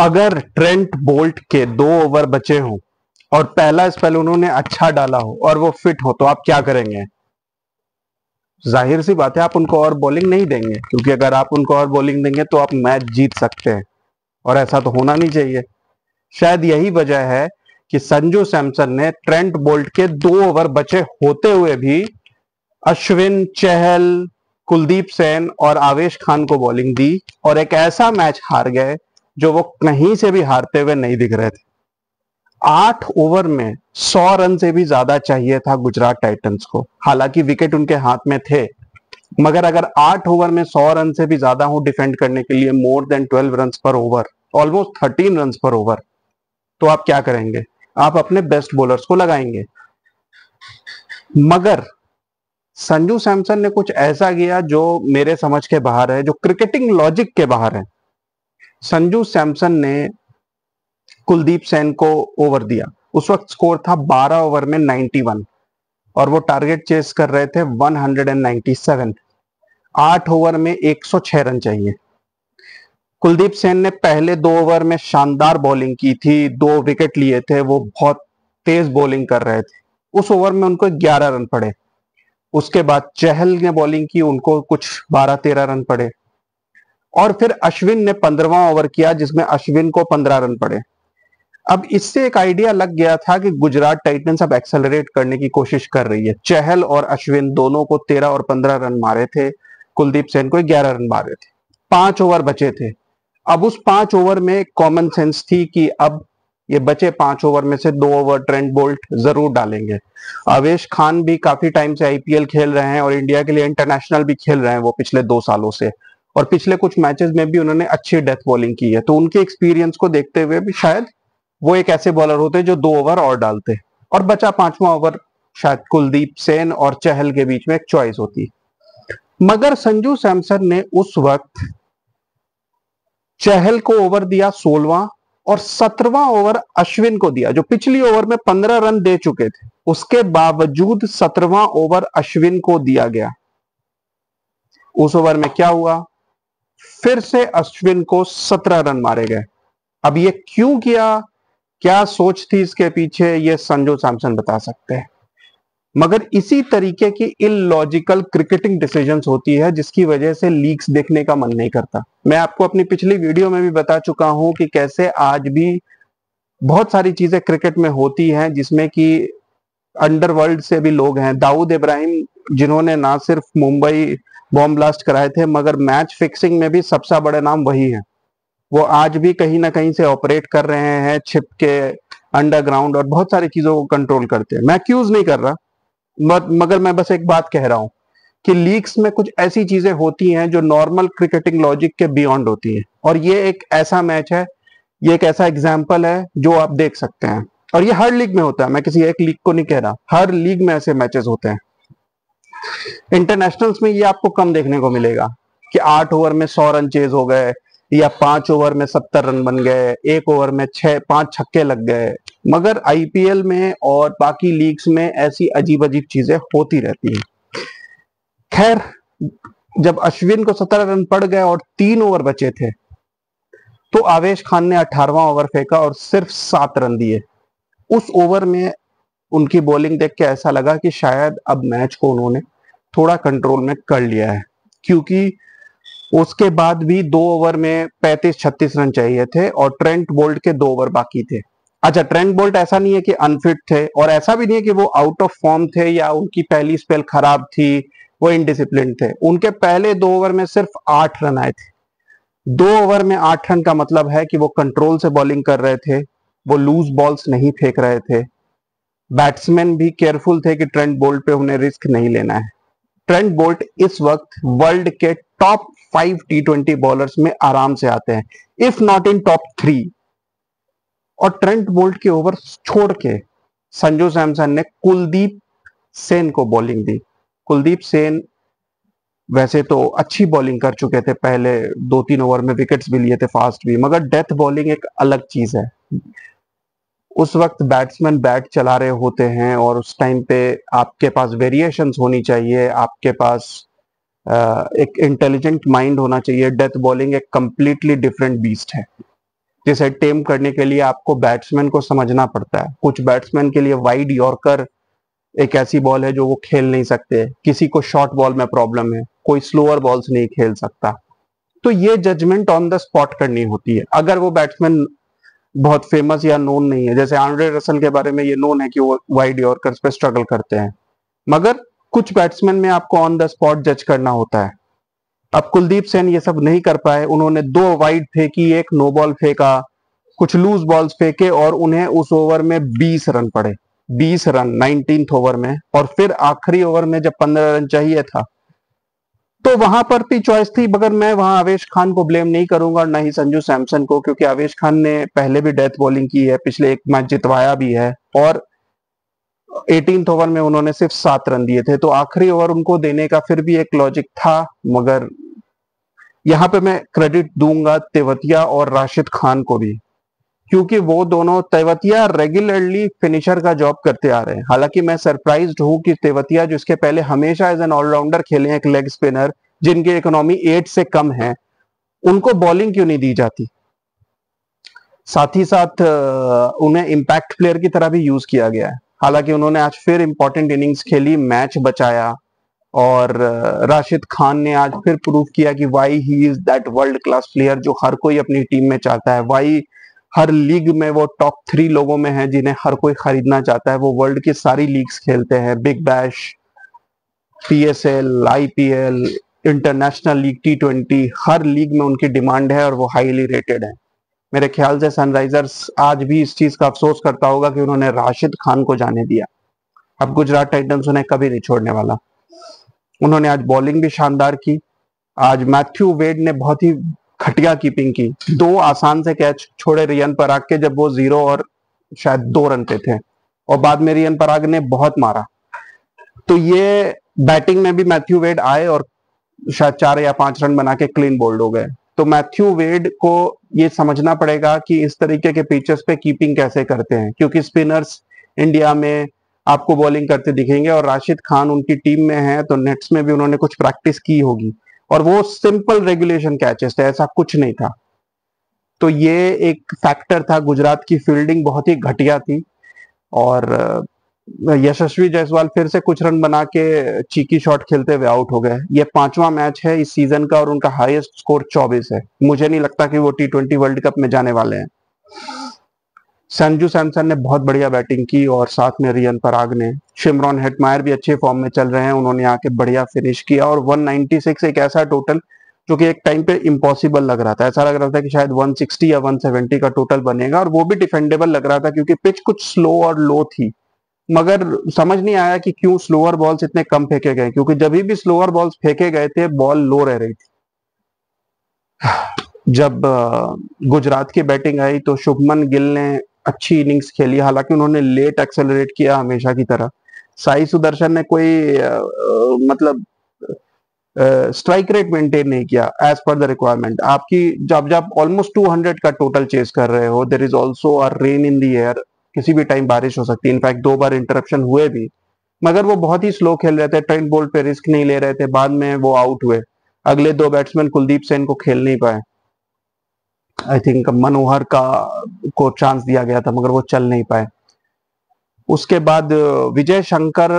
अगर Trent Boult के 2 over बचे हों और पहला स्पेल उन्होंने अच्छा डाला हो और वो फिट हो, तो आप क्या करेंगे? जाहिर सी बात है, आप उनको और बॉलिंग नहीं देंगे, क्योंकि अगर आप उनको और बॉलिंग देंगे तो आप मैच जीत सकते हैं, और ऐसा तो होना नहीं चाहिए। शायद यही वजह है कि संजू सैमसन ने ट्रेंट बोल्ट के 2 ओवर बचे होते हुए भी अश्विन, चहल, कुलदीप सेन और आवेश खान को बॉलिंग दी, और एक ऐसा मैच हार गए जो वो कहीं से भी हारते हुए नहीं दिख रहे थे। 8 ओवर में 100 रन से भी ज्यादा चाहिए था गुजरात टाइटंस को। हालांकि विकेट उनके हाथ में थे, मगर अगर 8 ओवर में 100 रन से भी ज्यादा हो डिफेंड करने के लिए, मोर देन 12 रन पर ओवर, ऑलमोस्ट 13 रन पर ओवर, तो आप क्या करेंगे? आप अपने बेस्ट बॉलर्स को लगाएंगे। मगर संजू सैमसन ने कुछ ऐसा किया जो मेरे समझ के बाहर है, जो क्रिकेटिंग लॉजिक के बाहर है। संजू सैमसन ने कुलदीप सेन को ओवर दिया। उस वक्त स्कोर था 12 ओवर में 91, और वो टारगेट चेस कर रहे थे 197। 8 ओवर में 106 रन चाहिए। कुलदीप सेन ने पहले 2 ओवर में शानदार बॉलिंग की थी, 2 विकेट लिए थे, वो बहुत तेज बॉलिंग कर रहे थे। उस ओवर में उनको 11 रन पड़े। उसके बाद चहल ने बॉलिंग की, उनको कुछ 12-13 रन पड़े, और फिर अश्विन ने 15वां ओवर किया जिसमें अश्विन को 15 रन पड़े। अब इससे एक आइडिया लग गया था कि गुजरात टाइटंस अब एक्सेलरेट करने की कोशिश कर रही है। चहल और अश्विन दोनों को 13 और 15 रन मारे थे, कुलदीप सेन को 11 रन मारे थे। 5 ओवर बचे थे। अब उस 5 ओवर में कॉमन सेंस थी कि अब ये बचे 5 ओवर में से 2 ओवर ट्रेंट बोल्ट जरूर डालेंगे। आवेश खान भी काफी टाइम से आईपीएल खेल रहे हैं और इंडिया के लिए इंटरनेशनल भी खेल रहे हैं वो पिछले 2 सालों से, और पिछले कुछ मैचेस में भी उन्होंने अच्छी डेथ बॉलिंग की है। तो उनके एक्सपीरियंस को देखते हुए भी शायद वो एक ऐसे बॉलर होते जो 2 ओवर और डालते, और बचा 5वां ओवर शायद कुलदीप सेन और चहल के बीच में एक चॉइस होती। मगर संजू सैमसन ने उस वक्त चहल को ओवर दिया 16वां, और 17वां ओवर अश्विन को दिया, जो पिछली ओवर में 15 रन दे चुके थे। उसके बावजूद 17वां ओवर अश्विन को दिया गया। उस ओवर में क्या हुआ? फिर से अश्विन को 17 रन मारे गए। अब ये क्यों किया, क्या सोच थी इसके पीछे, ये संजू सैमसन बता सकते हैं। मगर इसी तरीके की इलॉजिकल क्रिकेटिंग डिसीजंस होती है जिसकी वजह से लीग्स देखने का मन नहीं करता। मैं आपको अपनी पिछली वीडियो में भी बता चुका हूं कि कैसे आज भी बहुत सारी चीजें क्रिकेट में होती हैं जिसमें कि अंडरवर्ल्ड से भी लोग हैं। दाऊद इब्राहिम, जिन्होंने ना सिर्फ मुंबई बॉम्ब ब्लास्ट कराए थे, मगर मैच फिक्सिंग में भी सबसे बड़े नाम वही हैं। वो आज भी कहीं ना कहीं से ऑपरेट कर रहे हैं, छिप के अंडरग्राउंड, और बहुत सारी चीजों को कंट्रोल करते हैं। मैं एक्यूज नहीं कर रहा, मगर मैं बस एक बात कह रहा हूं कि लीग्स में कुछ ऐसी चीजें होती हैं जो नॉर्मल क्रिकेटिंग लॉजिक के बियॉन्ड होती हैं, और ये एक ऐसा मैच है, ये एक ऐसा एग्जाम्पल है जो आप देख सकते हैं। और ये हर लीग में होता है, मैं किसी एक लीग को नहीं कह रहा, हर लीग में ऐसे मैचेस होते हैं। इंटरनेशनल्स में ये आपको कम देखने को मिलेगा कि 8 ओवर में 100 रन चेज हो गए, या 5 ओवर में 70 रन बन गए, 1 ओवर में 5 छक्के लग गए। मगर आईपीएल में और बाकी लीग्स में ऐसी अजीब अजीब चीजें होती रहती हैं। खैर, जब अश्विन को 17 रन पड़ गए और 3 ओवर बचे थे, तो आवेश खान ने 18वां ओवर फेंका और सिर्फ 7 रन दिए। उस ओवर में उनकी बॉलिंग देख के ऐसा लगा कि शायद अब मैच को उन्होंने थोड़ा कंट्रोल में कर लिया है, क्योंकि उसके बाद भी 2 ओवर में 35-36 रन चाहिए थे, और ट्रेंट बोल्ट के 2 ओवर बाकी थे। अच्छा, ट्रेंट बोल्ट ऐसा नहीं है कि अनफिट थे, और ऐसा भी नहीं है कि वो आउट ऑफ फॉर्म थे या उनकी पहली स्पेल खराब थी, वो इनडिसिप्लिन थे। उनके पहले 2 ओवर में सिर्फ 8 रन आए थे। 2 ओवर में 8 रन का मतलब है कि वो कंट्रोल से बॉलिंग कर रहे थे, वो लूज बॉल्स नहीं फेंक रहे थे। बैट्समैन भी केयरफुल थे कि ट्रेंट बोल्ट पे उन्हें रिस्क नहीं लेना है। ट्रेंट बोल्ट इस वक्त वर्ल्ड के टॉप 5 टी20 बॉलर्स में आराम से आते हैं, इफ नॉट इन टॉप 3। और ट्रेंट बोल्ट के ओवर छोड़ के संजू सैमसन ने कुलदीप सेन को बॉलिंग दी। कुलदीप सेन वैसे तो अच्छी बॉलिंग कर चुके थे, पहले 2-3 ओवर में विकेट्स भी लिए थे, फास्ट भी, मगर डेथ बॉलिंग एक अलग चीज है। उस वक्त बैट्समैन बैट चला रहे होते हैं, और उस टाइम पे आपके पास वेरिएशंस होनी चाहिए, आपके पास एक इंटेलिजेंट माइंड होना चाहिए। डेथ बॉलिंग एक कंप्लीटली डिफरेंट बीस्ट है। जिसे टेम करने के लिए आपको बैट्समैन को समझना पड़ता है। कुछ बैट्समैन के लिए वाइड यॉर्कर एक ऐसी बॉल है जो वो खेल नहीं सकते, किसी को शॉर्ट बॉल में प्रॉब्लम है, कोई स्लोअर बॉल्स नहीं खेल सकता। तो ये जजमेंट ऑन द स्पॉट करनी होती है। अगर वो बैट्समैन बहुत फेमस या नोन नहीं है, जैसे आंड्रे रसल के बारे में ये नोन है कि वो वाइड यॉर्कर्स पे स्ट्रगल करते हैं, मगर कुछ बैट्समैन में आपको ऑन द स्पॉट जज करना होता है। अब कुलदीप सेन ये सब नहीं कर पाए, उन्होंने 2 वाइड फेंकी, एक नो बॉल फेंका, कुछ लूज बॉल्स फेंके और उन्हें उस ओवर में 20 रन पड़े, 20 रन 19th ओवर में। और फिर आखिरी ओवर में जब 15 रन चाहिए था तो वहां पर भी चॉइस थी, मगर मैं वहां आवेश खान को ब्लेम नहीं करूंगा और ना ही संजू सैमसन को, क्योंकि आवेश खान ने पहले भी डेथ बॉलिंग की है, पिछले एक मैच जितवाया भी है और 18th ओवर में उन्होंने सिर्फ 7 रन दिए थे, तो आखिरी ओवर उनको देने का फिर भी एक लॉजिक था। मगर यहाँ पे मैं क्रेडिट दूंगा तेवतिया और राशिद खान को भी, क्योंकि वो दोनों, तेवतिया रेगुलरली फिनिशर का जॉब करते आ रहे हैं। हालांकि मैं सरप्राइज्ड हूं कि तेवतिया जो इसके पहले हमेशा एज एन ऑलराउंडर खेले हैं, एक लेग स्पिनर जिनकी इकोनॉमी 8 से कम है, उनको बॉलिंग क्यों नहीं दी जाती। साथ ही साथ उन्हें इम्पैक्ट प्लेयर की तरह भी यूज किया गया है। हालांकि उन्होंने आज फिर इंपॉर्टेंट इनिंग्स खेली, मैच बचाया और राशिद खान ने आज फिर प्रूव किया कि why he is that world class player जो हर कोई अपनी टीम में चाहता है। वाई हर लीग में वो टॉप 3 लोगों में है जिन्हें हर कोई खरीदना चाहता है। वो वर्ल्ड की सारी लीग्स खेलते हैं, big bash, PSL, IPL, international league, T20, हर लीग में उनकी डिमांड है और वो हाईली रेटेड है। मेरे ख्याल से सनराइजर्स आज भी इस चीज का अफसोस करता होगा कि उन्होंने राशिद खान को जाने दिया। अब गुजरात टाइटंस उन्हें कभी नहीं छोड़ने वाला। उन्होंने आज बॉलिंग भी शानदार की। आज मैथ्यू वेड ने बहुत ही घटिया कीपिंग की, 2 आसान से कैच छोड़े रियन पराग के जब वो 0 और शायद 2 रन पे थे, और बाद में रियन पराग ने बहुत मारा। तो ये बैटिंग में भी मैथ्यू वेड आए और शायद 4 या 5 रन बना के क्लीन बोल्ड हो गए। तो मैथ्यू वेड को ये समझना पड़ेगा कि इस तरीके के पिचेस पे कीपिंग कैसे करते हैं, क्योंकि स्पिनर्स इंडिया में आपको बॉलिंग करते दिखेंगे और राशिद खान उनकी टीम में है, तो नेट्स में भी उन्होंने कुछ प्रैक्टिस की होगी और वो सिंपल रेगुलेशन कैचेस थे, ऐसा कुछ नहीं था। तो ये एक फैक्टर था। गुजरात की फील्डिंग बहुत ही घटिया थी और यशस्वी जायसवाल फिर से कुछ रन बना के चीकी शॉट खेलते हुए आउट हो गए। ये 5वां मैच है इस सीजन का और उनका हाईएस्ट स्कोर 24 है। मुझे नहीं लगता कि वो T20 वर्ल्ड कप में जाने वाले हैं। संजू सैमसन ने बहुत बढ़िया बैटिंग की और साथ में रियन पराग ने। शिमरॉन हेटमायर भी अच्छे फॉर्म में चल रहे हैं, उन्होंने आके बढ़िया फिनिश किया और 196 एक ऐसा टोटल जो कि एक टाइम पे इम्पॉसिबल लग रहा था। ऐसा लग रहा था कि शायद 160 या 170 का टोटल बनेगा और वो भी डिफेंडेबल लग रहा था क्योंकि पिच कुछ स्लो और लो थी। मगर समझ नहीं आया कि क्यों स्लोअर बॉल्स इतने कम फेंके गए, क्योंकि जब भी स्लोअर बॉल्स फेंके गए थे बॉल लो रह रही थी। जब गुजरात की बैटिंग आई तो शुभमन गिल ने अच्छी इनिंग्स खेली, हालांकि उन्होंने लेट एक्सेलरेट किया हमेशा की तरह। साई सुदर्शन ने कोई मतलब स्ट्राइक रेट मेंटेन नहीं किया एज पर द रिक्वायरमेंट। आपकी जब जब ऑलमोस्ट 200 का टोटल चेस कर रहे हो, there is also a rain in the air, किसी भी टाइम बारिश हो सकती है। इनफैक्ट 2 बार इंटरप्शन हुए भी, मगर वो बहुत ही स्लो खेल रहे थे, ट्रेंट बोल्ट पे रिस्क नहीं ले रहे थे, बाद में वो आउट हुए। अगले 2 बैट्समैन कुलदीप सेन को खेल नहीं पाए। आई थिंक मनोहर का को चांस दिया गया था मगर वो चल नहीं पाए। उसके बाद विजय शंकर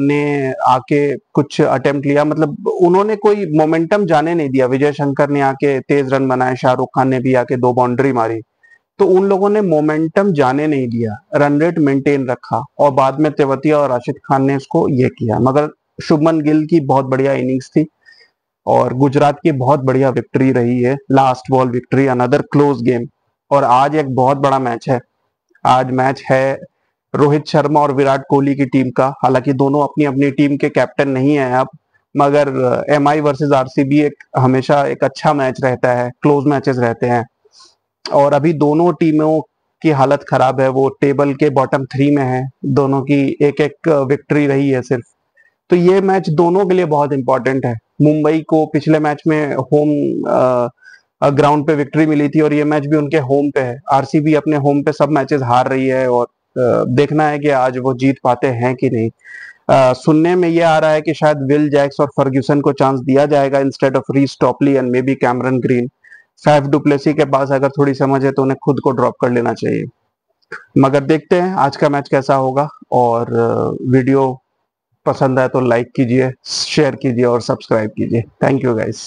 ने आके कुछ अटेम्प्ट लिया, मतलब उन्होंने कोई मोमेंटम जाने नहीं दिया। विजय शंकर ने आके तेज रन बनाए, शाहरुख खान ने भी आके 2 बाउंड्री मारी, तो उन लोगों ने मोमेंटम जाने नहीं दिया, रन रेट मेंटेन रखा और बाद में तेवतिया और राशिद खान ने इसको ये किया। मगर शुभमन गिल की बहुत बढ़िया इनिंग्स थी और गुजरात की बहुत बढ़िया विक्ट्री रही है, last ball victory, another close game. और आज एक बहुत बड़ा मैच है। आज मैच है रोहित शर्मा और विराट कोहली की टीम का। हालांकि दोनों अपनी अपनी टीम के कैप्टन नहीं है अब, मगर MI वर्सेस RCB एक हमेशा एक अच्छा मैच रहता है, क्लोज मैचेस रहते हैं। और अभी दोनों टीमों की हालत खराब है, वो टेबल के बॉटम 3 में है, दोनों की एक एक विक्ट्री रही है सिर्फ। तो ये मैच दोनों के लिए बहुत इंपॉर्टेंट है। मुंबई को पिछले मैच में होम ग्राउंड पे विक्ट्री मिली थी और ये मैच भी उनके होम पे है। RCB अपने होम पे सब मैचेस हार रही है और देखना है कि आज वो जीत पाते हैं कि नहीं। सुनने में ये आ रहा है कि शायद विल जैक्स और फर्ग्यूसन को चांस दिया जाएगा instead of Reece Topley and maybe Cameron Green. Faf du Plessis के पास अगर थोड़ी समझ है तो उन्हें खुद को ड्रॉप कर लेना चाहिए। मगर देखते हैं आज का मैच कैसा होगा। और वीडियो पसंद आए तो लाइक कीजिए, शेयर कीजिए और सब्सक्राइब कीजिए। Thank you guys.